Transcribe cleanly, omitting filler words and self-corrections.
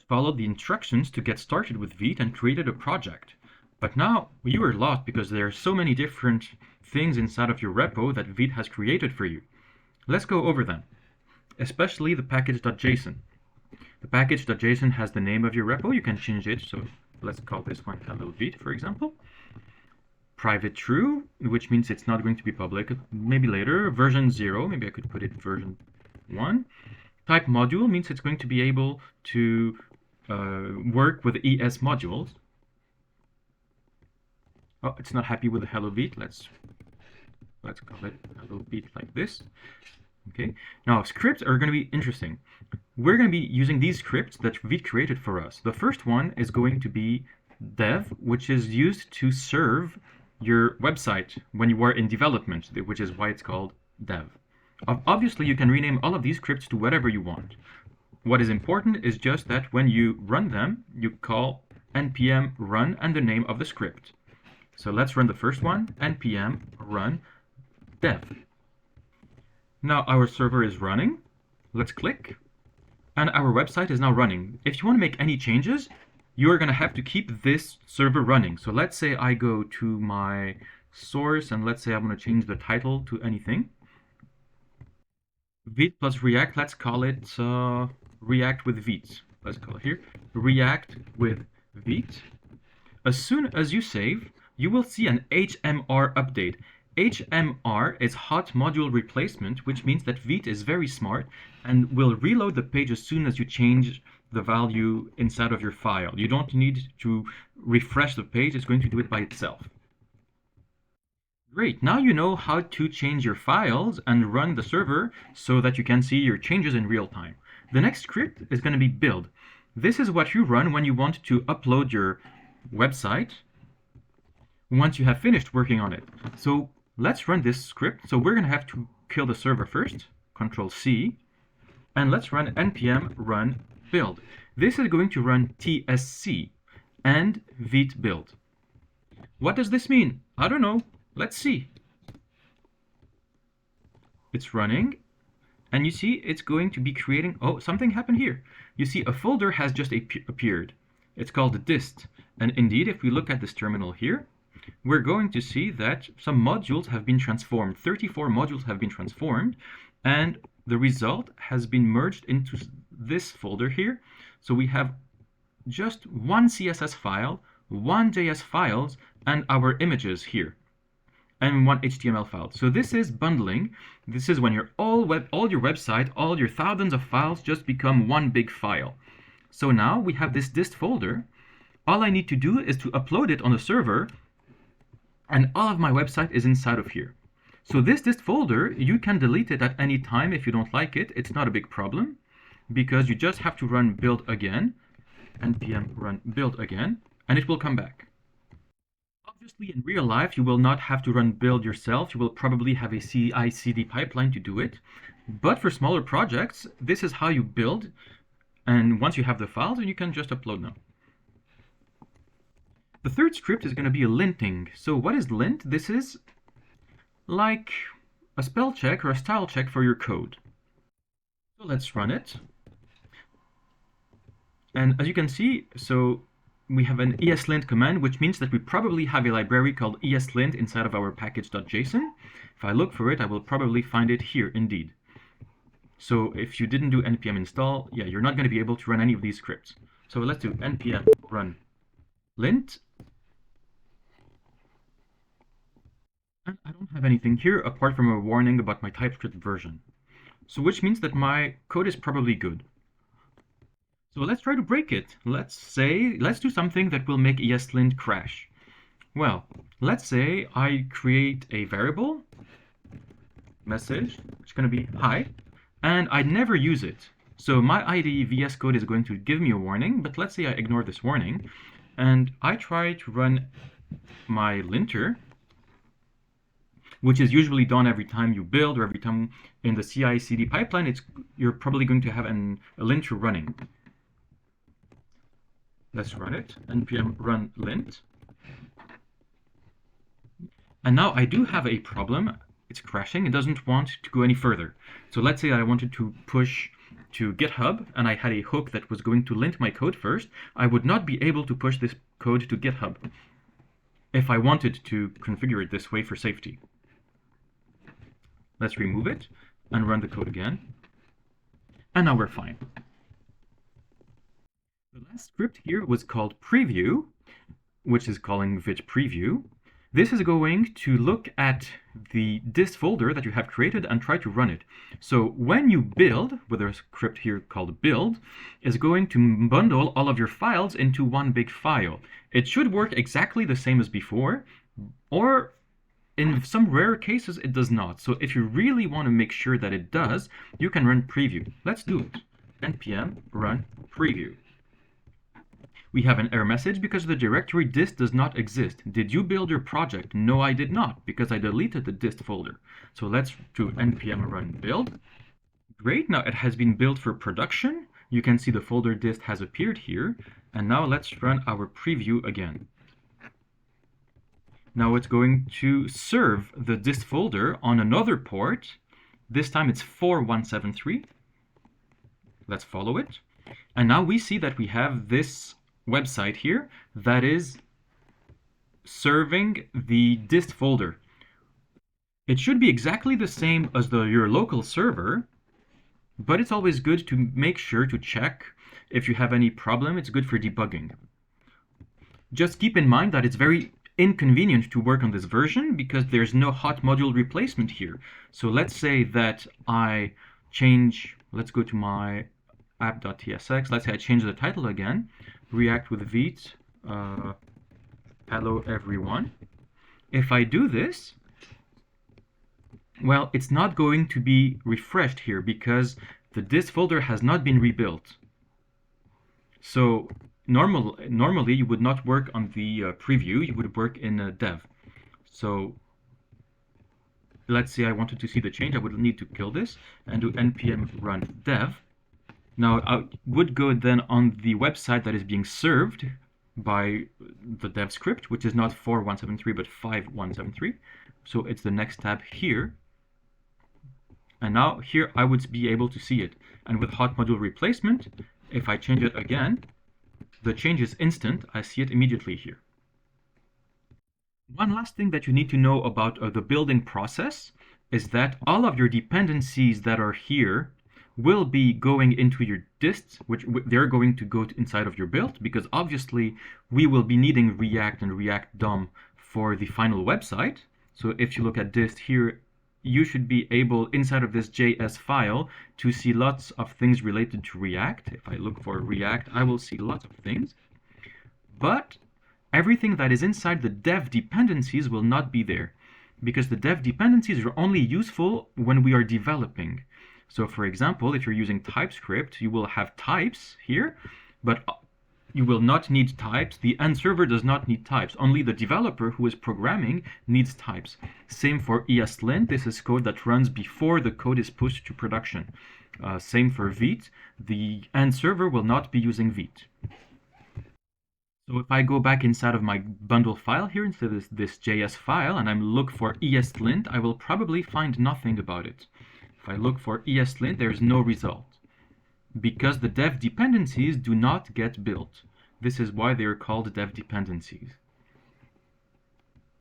followed the instructions to get started with Vite and created a project. But now you are lost because there are so many different things inside of your repo that Vite has created for you. Let's go over them, especially the package.json. The package.json has the name of your repo. You can change it. So let's call this one hello Vite, for example. Private true, which means it's not going to be public. Maybe later. Version 0, maybe I could put it version 1. Type module means it's going to be able to work with ES modules. Oh, it's not happy with the hello Vite. Let's call it hello Vite like this. Okay. Now scripts are going to be interesting. We're going to be using these scripts that Vite created for us. The first one is going to be dev, which is used to serve your website when you are in development, which is why it's called dev. Obviously, you can rename all of these scripts to whatever you want. What is important is just that when you run them, you call npm run and the name of the script. So let's run the first one, npm run dev. Now our server is running. Let's click. And our website is now running. If you want to make any changes, you're going to have to keep this server running. So let's say I go to my source and let's say I want to change the title to anything. Vite plus React, let's call it React with Vite. Let's call it here React with Vite. As soon as you save, you will see an HMR update. HMR is hot module replacement, which means that Vite is very smart and will reload the page as soon as you change the value inside of your file. You don't need to refresh the page, it's going to do it by itself. Great, now you know how to change your files and run the server so that you can see your changes in real time. The next script is going to be build. This is what you run when you want to upload your website once you have finished working on it. So let's run this script. So we're going to have to kill the server first, Control C, and let's run npm run build. This is going to run tsc and Vite build. What does this mean? I don't know. Let's see. It's running, and you see it's going to be creating, oh, something happened here. You see a folder has just appeared. It's called dist, and indeed, if we look at this terminal here, we're going to see that some modules have been transformed. 34 modules have been transformed, and the result has been merged into this folder here. So we have just one CSS file, one JS files, and our images here, and one HTML file. So this is bundling. This is when your all your website, all your thousands of files just become one big file. So now we have this dist folder. All I need to do is to upload it on the server, and all of my website is inside of here. So this dist folder, you can delete it at any time if you don't like it. It's not a big problem because you just have to run build again, npm run build again, and it will come back. Obviously, in real life, you will not have to run build yourself. You will probably have a CI/CD pipeline to do it. But for smaller projects, this is how you build. And once you have the files, you can just upload them. The third script is going to be a linting. So what is lint? This is like a spell check or a style check for your code. So let's run it. And as you can see, so we have an ESLint command, which means that we probably have a library called ESLint inside of our package.json. If I look for it, I will probably find it here indeed. So if you didn't do npm install, yeah, you're not going to be able to run any of these scripts. So let's do npm run lint. And I don't have anything here apart from a warning about my TypeScript version. So which means that my code is probably good. So let's try to break it. Let's do something that will make ESLint crash. Well, let's say I create a variable, message, which is going to be hi, and I never use it. So my IDE VS Code is going to give me a warning, but let's say I ignore this warning, and I try to run my linter, which is usually done every time you build or every time in the CI/CD pipeline, you're probably going to have a linter running. Let's run it, npm run lint. And now I do have a problem. It's crashing. It doesn't want to go any further. So let's say I wanted to push to GitHub and I had a hook that was going to lint my code first, I would not be able to push this code to GitHub if I wanted to configure it this way for safety. Let's remove it and run the code again. And now we're fine. The last script here was called preview, which is calling Vite preview. This is going to look at the dist folder that you have created and try to run it. So when you build, with a script here called build, is going to bundle all of your files into one big file. It should work exactly the same as before, or in some rare cases it does not. So if you really want to make sure that it does, you can run preview. Let's do it. npm run preview. We have an error message because the directory dist does not exist. Did you build your project? No, I did not, because I deleted the dist folder. So let's do npm run build. Great, now it has been built for production. You can see the folder dist has appeared here. And now let's run our preview again. Now it's going to serve the dist folder on another port. This time it's 4173. Let's follow it. And now we see that we have this website here that is serving the dist folder. It should be exactly the same as your local server, but it's always good to make sure to check if you have any problem. It's good for debugging. Just keep in mind that it's very inconvenient to work on this version because there's no hot module replacement here. So let's say that I change, let's go to my app.tsx. Let's say I change the title again. React with Vite. Hello everyone. If I do this, well, it's not going to be refreshed here because the dist folder has not been rebuilt. So normally you would not work on the preview, you would work in dev. So let's say I wanted to see the change, I would need to kill this and do npm run dev. Now I would go then on the website that is being served by the dev script, which is not 4173 but 5173. So it's the next tab here. And now here I would be able to see it. And with hot module replacement, if I change it again, the change is instant. I see it immediately here. One last thing that you need to know about the building process is that all of your dependencies that are here will be going into your dists, which they're going to go inside of your build, because obviously we will be needing React and React DOM for the final website. So if you look at dist here, you should be able, inside of this JS file, to see lots of things related to React. If I look for React, I will see lots of things. But everything that is inside the dev dependencies will not be there, because the dev dependencies are only useful when we are developing. So for example, if you're using TypeScript, you will have types here, but you will not need types. The end server does not need types. Only the developer who is programming needs types. Same for ESLint. This is code that runs before the code is pushed to production. Same for Vite. The end server will not be using Vite. So if I go back inside of my bundle file here, instead of this JS file, and I look for ESLint, I will probably find nothing about it. If I look for ESLint, there's no result, because the dev dependencies do not get built. This is why they are called dev dependencies.